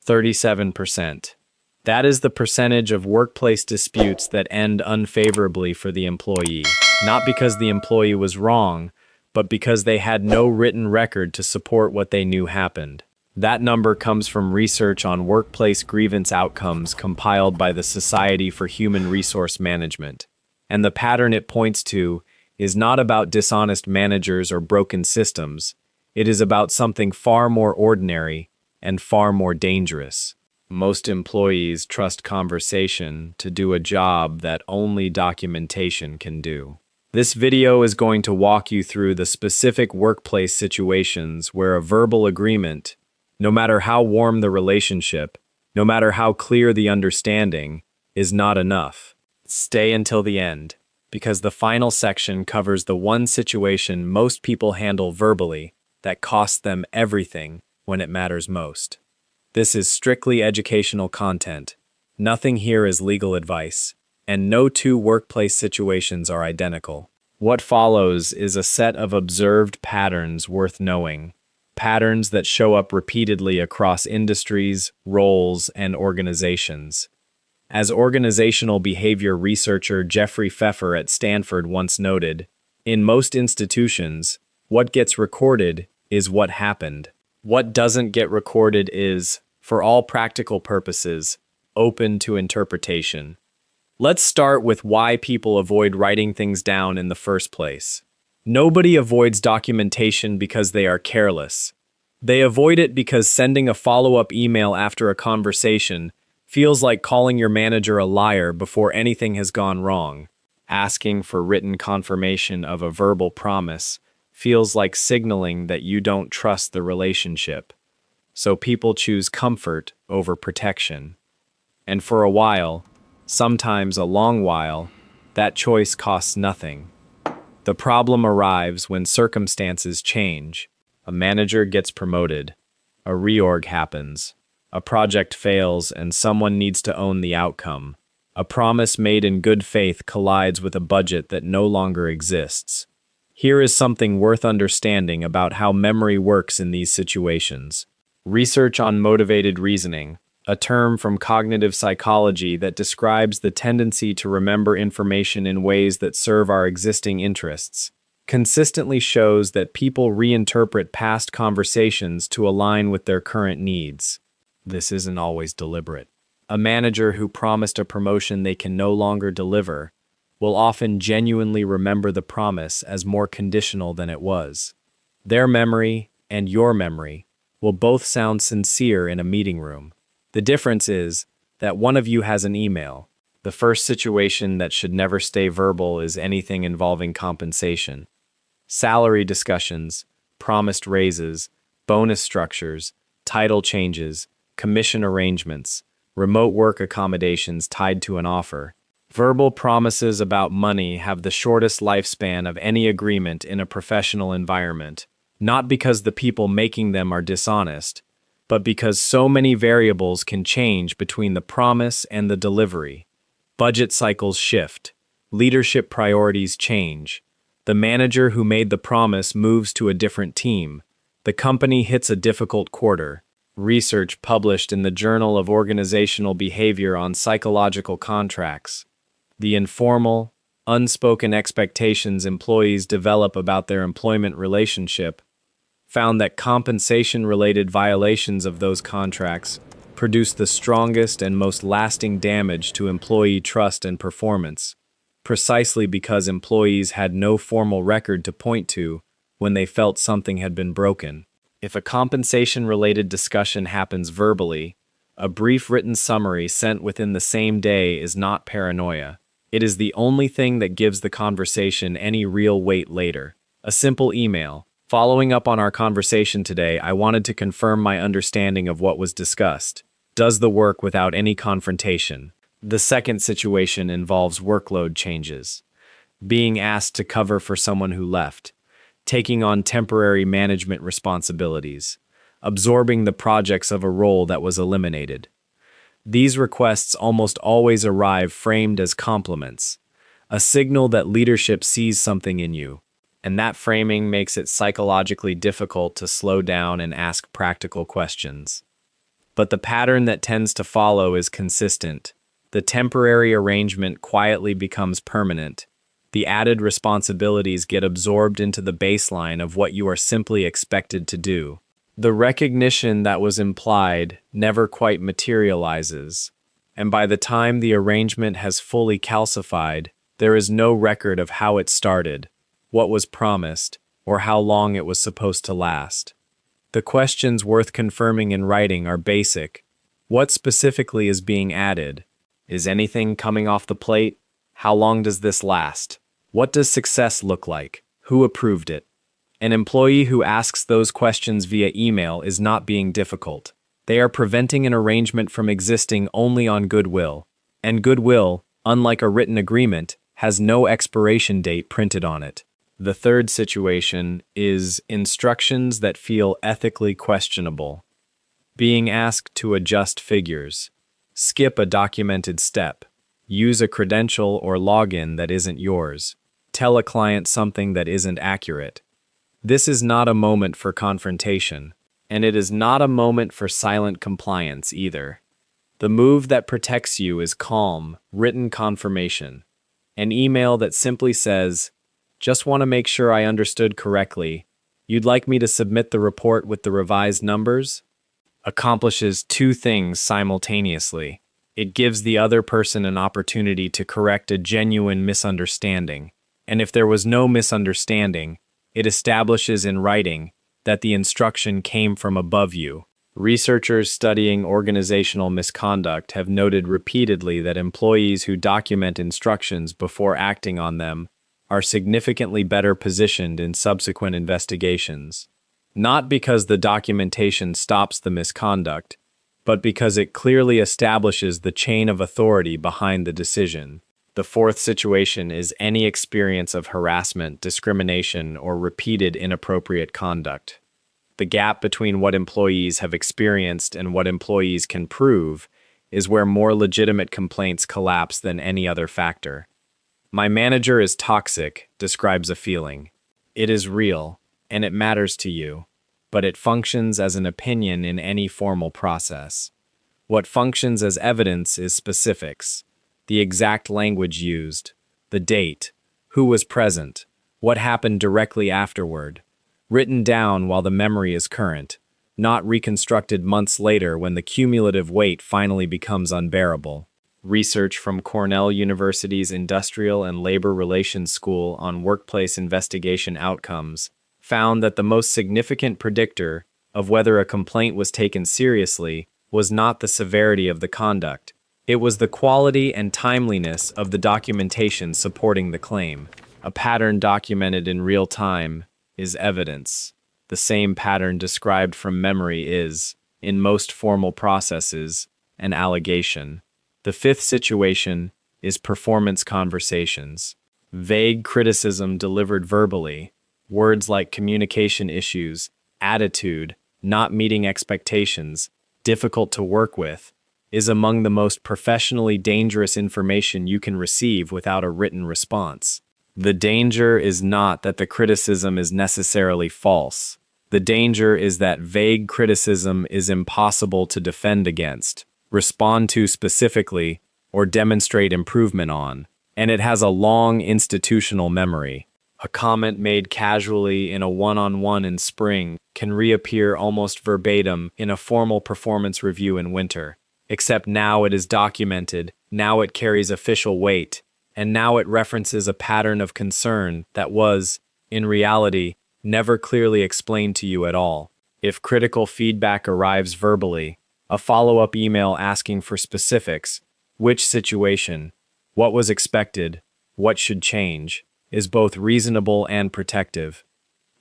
37%. That is the percentage of workplace disputes that end unfavorably for the employee, not because the employee was wrong, but because they had no written record to support what they knew happened. That number comes from research on workplace grievance outcomes compiled by the Society for Human Resource Management. And the pattern it points to is not about dishonest managers or broken systems. It is about something far more ordinary and far more dangerous. Most employees trust conversation to do a job that only documentation can do. This video is going to walk you through the specific workplace situations where a verbal agreement, no matter how warm the relationship, no matter how clear the understanding, is not enough. Stay until the end, because the final section covers the one situation most people handle verbally that costs them everything when it matters most. This is strictly educational content. Nothing here is legal advice, and no two workplace situations are identical. What follows is a set of observed patterns worth knowing, patterns that show up repeatedly across industries, roles, and organizations. As organizational behavior researcher Jeffrey Pfeffer at Stanford once noted, in most institutions, what gets recorded is what happened. What doesn't get recorded is, for all practical purposes, open to interpretation. Let's start with why people avoid writing things down in the first place. Nobody avoids documentation because they are careless. They avoid it because sending a follow-up email after a conversation feels like calling your manager a liar before anything has gone wrong. Asking for written confirmation of a verbal promise feels like signaling that you don't trust the relationship. So people choose comfort over protection. And for a while, sometimes a long while, that choice costs nothing. The problem arrives when circumstances change. A manager gets promoted. A reorg happens. A project fails and someone needs to own the outcome. A promise made in good faith collides with a budget that no longer exists. Here is something worth understanding about how memory works in these situations. Research on motivated reasoning, a term from cognitive psychology that describes the tendency to remember information in ways that serve our existing interests, consistently shows that people reinterpret past conversations to align with their current needs. This isn't always deliberate. A manager who promised a promotion they can no longer deliver will often genuinely remember the promise as more conditional than it was. Their memory and your memory will both sound sincere in a meeting room. The difference is that one of you has an email. The first situation that should never stay verbal is anything involving compensation. Salary discussions, promised raises, bonus structures, title changes, commission arrangements, remote work accommodations tied to an offer. Verbal promises about money have the shortest lifespan of any agreement in a professional environment, not because the people making them are dishonest, but because so many variables can change between the promise and the delivery. Budget cycles shift, leadership priorities change, the manager who made the promise moves to a different team, the company hits a difficult quarter. Research published in the Journal of Organizational Behavior on Psychological Contracts. The informal, unspoken expectations employees develop about their employment relationship found that compensation-related violations of those contracts produce the strongest and most lasting damage to employee trust and performance, precisely because employees had no formal record to point to when they felt something had been broken. If a compensation-related discussion happens verbally, a brief written summary sent within the same day is not paranoia. It is the only thing that gives the conversation any real weight later. A simple email. Following up on our conversation today, I wanted to confirm my understanding of what was discussed. Does the work without any confrontation. The second situation involves workload changes. Being asked to cover for someone who left. Taking on temporary management responsibilities. Absorbing the projects of a role that was eliminated. These requests almost always arrive framed as compliments, a signal that leadership sees something in you, and that framing makes it psychologically difficult to slow down and ask practical questions. But the pattern that tends to follow is consistent. The temporary arrangement quietly becomes permanent. The added responsibilities get absorbed into the baseline of what you are simply expected to do. The recognition that was implied never quite materializes, and by the time the arrangement has fully calcified, there is no record of how it started, what was promised, or how long it was supposed to last. The questions worth confirming in writing are basic. What specifically is being added? Is anything coming off the plate? How long does this last? What does success look like? Who approved it? An employee who asks those questions via email is not being difficult. They are preventing an arrangement from existing only on goodwill. And goodwill, unlike a written agreement, has no expiration date printed on it. The third situation is instructions that feel ethically questionable. Being asked to adjust figures. Skip a documented step. Use a credential or login that isn't yours. Tell a client something that isn't accurate. This is not a moment for confrontation, and it is not a moment for silent compliance either. The move that protects you is calm, written confirmation. An email that simply says, "Just want to make sure I understood correctly. You'd like me to submit the report with the revised numbers?" accomplishes two things simultaneously. It gives the other person an opportunity to correct a genuine misunderstanding. And if there was no misunderstanding, it establishes in writing that the instruction came from above you. Researchers studying organizational misconduct have noted repeatedly that employees who document instructions before acting on them are significantly better positioned in subsequent investigations. Not because the documentation stops the misconduct, but because it clearly establishes the chain of authority behind the decision. The fourth situation is any experience of harassment, discrimination, or repeated inappropriate conduct. The gap between what employees have experienced and what employees can prove is where more legitimate complaints collapse than any other factor. "My manager is toxic," describes a feeling. It is real, and it matters to you, but it functions as an opinion in any formal process. What functions as evidence is specifics. The exact language used, the date, who was present, what happened directly afterward, written down while the memory is current, not reconstructed months later when the cumulative weight finally becomes unbearable. Research from Cornell University's Industrial and Labor Relations School on workplace investigation outcomes found that the most significant predictor of whether a complaint was taken seriously was not the severity of the conduct. It was the quality and timeliness of the documentation supporting the claim. A pattern documented in real time is evidence. The same pattern described from memory is, in most formal processes, an allegation. The fifth situation is performance conversations. Vague criticism delivered verbally, words like communication issues, attitude, not meeting expectations, difficult to work with, is among the most professionally dangerous information you can receive without a written response. The danger is not that the criticism is necessarily false. The danger is that vague criticism is impossible to defend against, respond to specifically, or demonstrate improvement on, and it has a long institutional memory. A comment made casually in a one-on-one in spring can reappear almost verbatim in a formal performance review in winter. Except now it is documented, now it carries official weight, and now it references a pattern of concern that was, in reality, never clearly explained to you at all. If critical feedback arrives verbally, a follow-up email asking for specifics, which situation, what was expected, what should change, is both reasonable and protective.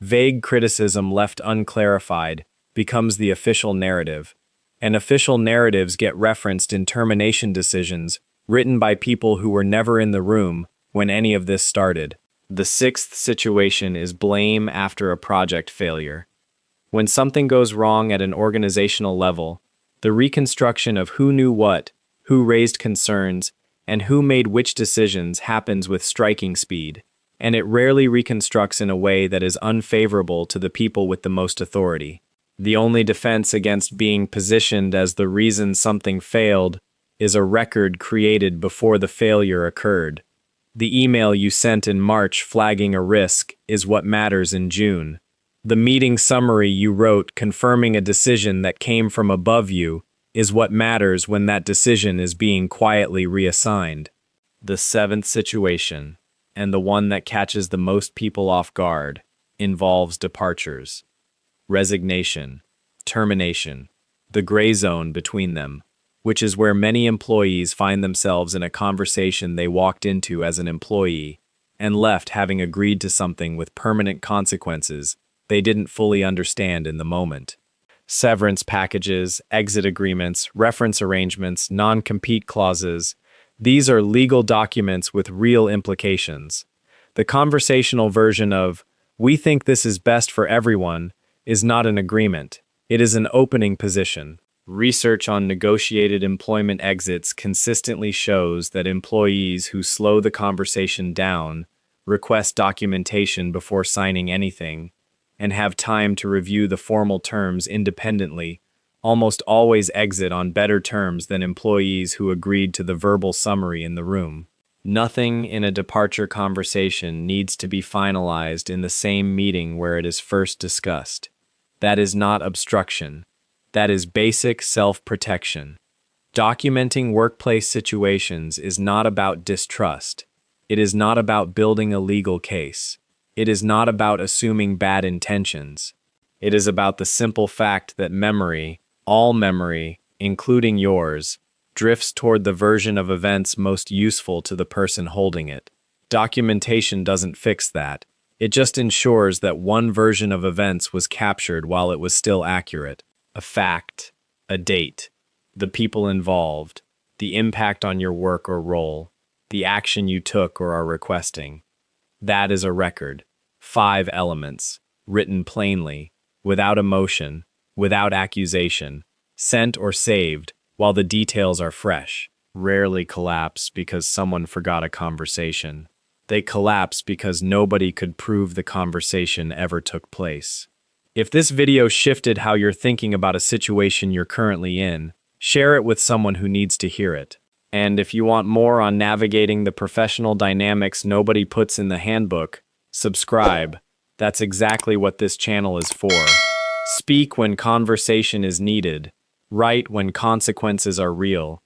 Vague criticism left unclarified becomes the official narrative. And official narratives get referenced in termination decisions written by people who were never in the room when any of this started. The sixth situation is blame after a project failure. When something goes wrong at an organizational level, the reconstruction of who knew what, who raised concerns, and who made which decisions happens with striking speed, and it rarely reconstructs in a way that is unfavorable to the people with the most authority. The only defense against being positioned as the reason something failed is a record created before the failure occurred. The email you sent in March flagging a risk is what matters in June. The meeting summary you wrote confirming a decision that came from above you is what matters when that decision is being quietly reassigned. The seventh situation, and the one that catches the most people off guard, involves departures. Resignation, termination, the gray zone between them, which is where many employees find themselves in a conversation they walked into as an employee and left having agreed to something with permanent consequences they didn't fully understand in the moment. Severance packages, exit agreements, reference arrangements, non-compete clauses, these are legal documents with real implications. The conversational version of, "We think this is best for everyone," is not an agreement. It is an opening position. Research on negotiated employment exits consistently shows that employees who slow the conversation down, request documentation before signing anything, and have time to review the formal terms independently, almost always exit on better terms than employees who agreed to the verbal summary in the room. Nothing in a departure conversation needs to be finalized in the same meeting where it is first discussed. That is not obstruction. That is basic self-protection. Documenting workplace situations is not about distrust. It is not about building a legal case. It is not about assuming bad intentions. It is about the simple fact that memory, all memory, including yours, drifts toward the version of events most useful to the person holding it. Documentation doesn't fix that. It just ensures that one version of events was captured while it was still accurate. A fact, a date, the people involved, the impact on your work or role, the action you took or are requesting. That is a record. 5 elements, written plainly, without emotion, without accusation, sent or saved while the details are fresh. Rarely collapse because someone forgot a conversation. They collapse because nobody could prove the conversation ever took place. If this video shifted how you're thinking about a situation you're currently in, share it with someone who needs to hear it. And if you want more on navigating the professional dynamics nobody puts in the handbook, subscribe. That's exactly what this channel is for. Speak when conversation is needed. Write when consequences are real.